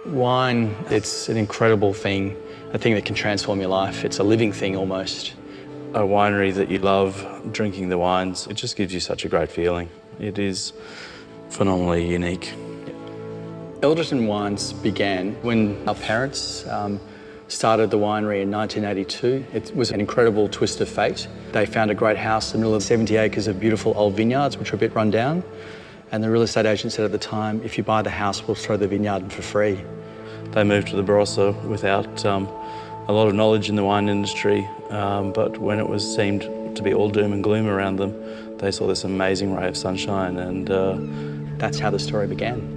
Wine, it's an incredible thing, a thing that can transform your life. It's a living thing almost. A winery that you love, drinking the wines, it just gives you such a great feeling. It is phenomenally unique. EldertonWines began when our parents started the winery in 1982. It was an incredible twist of fate. They found a great house in the middle of 70 acres of beautiful old vineyards, which were a bit run down. And the real estate agent said at the time, if you buy the house, we'll throw the vineyard in for free. They moved to the Barossa without a lot of knowledge in the wine industry, but when it seemed to be all doom and gloom around them, they saw this amazing ray of sunshine, and that's how the story began.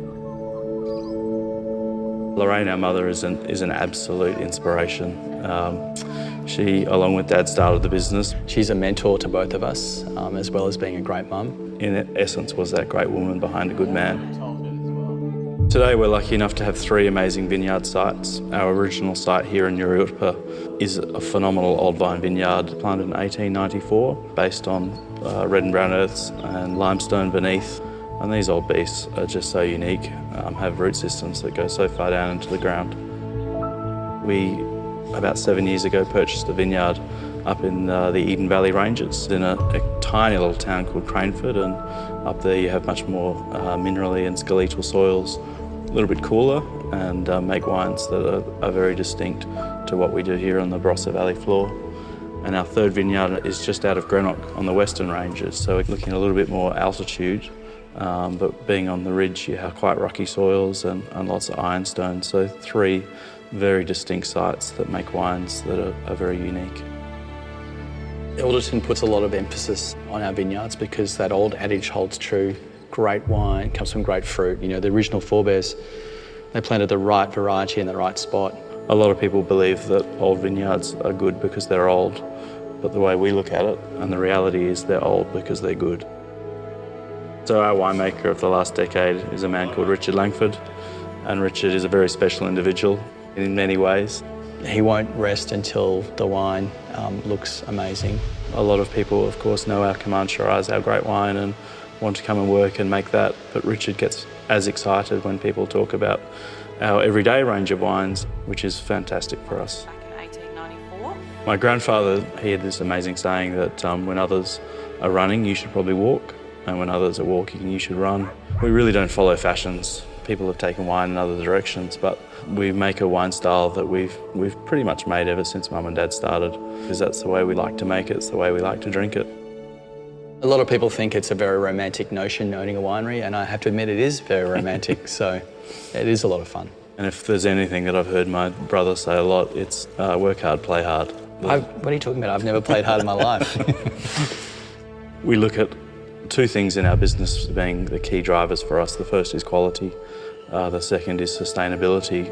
Lorraine, our mother, is an absolute inspiration. She, along with Dad, started the business. She's a mentor to both of us, as well as being a great mum. In essence, was that great woman behind a good man. Today, we're lucky enough to have 3 amazing vineyard sites. Our original site here in Urupa is a phenomenal old vine vineyard planted in 1894, based on red and brown earths and limestone beneath. And these old beasts are just so unique, have root systems that go so far down into the ground. We, about 7 years ago, purchased a vineyard up in the Eden Valley Ranges in a tiny little town called Craneford, and up there you have much more minerally and skeletal soils, a little bit cooler, and make wines that are very distinct to what we do here on the Barossa Valley floor. And our 3rd vineyard is just out of Greenock on the Western Ranges, so we're looking at a little bit more altitude, but being on the ridge you have quite rocky soils and lots of ironstone, so 3 very distinct sites that make wines that are very unique. Elderton puts a lot of emphasis on our vineyards because that old adage holds true. Great wine comes from great fruit. You know, the original forebears, they planted the right variety in the right spot. A lot of people believe that old vineyards are good because they're old, but the way we look at it, and the reality is they're old because they're good. So our winemaker of the last decade is a man called Richard Langford, and Richard is a very special individual in many ways. He won't rest until the wine looks amazing. A lot of people, of course, know our Command Shiraz, our great wine, and want to come and work and make that, but Richard gets as excited when people talk about our everyday range of wines, which is fantastic for us. Back in 1894. My grandfather, he had this amazing saying that when others are running, you should probably walk, and when others are walking, you should run. We really don't follow fashions. People have taken wine in other directions, but we make a wine style that we've pretty much made ever since Mum and Dad started, because that's the way we like to make it, it's the way we like to drink it. A lot of people think it's a very romantic notion, owning a winery, and I have to admit it is very romantic, so it is a lot of fun. And if there's anything that I've heard my brother say a lot, it's work hard, play hard. What are you talking about? I've never played hard in my life. We look at 2 things in our business being the key drivers for us. The first is quality, the second is sustainability.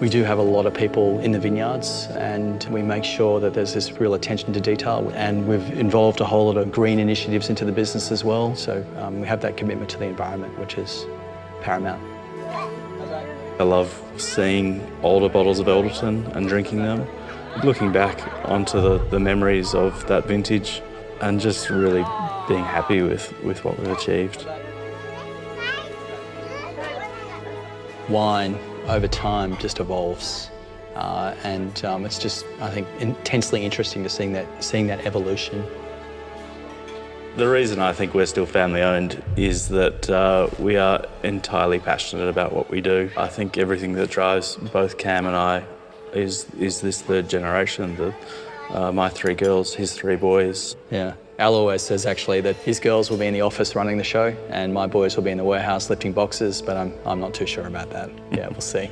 We do have a lot of people in the vineyards, and we make sure that there's this real attention to detail, and we've involved a whole lot of green initiatives into the business as well, so we have that commitment to the environment, which is paramount. I love seeing older bottles of Elderton and drinking them, looking back onto the memories of that vintage and just really being happy with what we've achieved. Wine over time just evolves, and it's just, I think, intensely interesting to seeing that evolution. The reason I think we're still family owned is that we are entirely passionate about what we do. I think everything that drives both Cam and I is this 3rd generation. My 3 girls, his 3 boys. Yeah. Al always says actually that his girls will be in the office running the show and my boys will be in the warehouse lifting boxes, but I'm not too sure about that. Yeah, we'll see.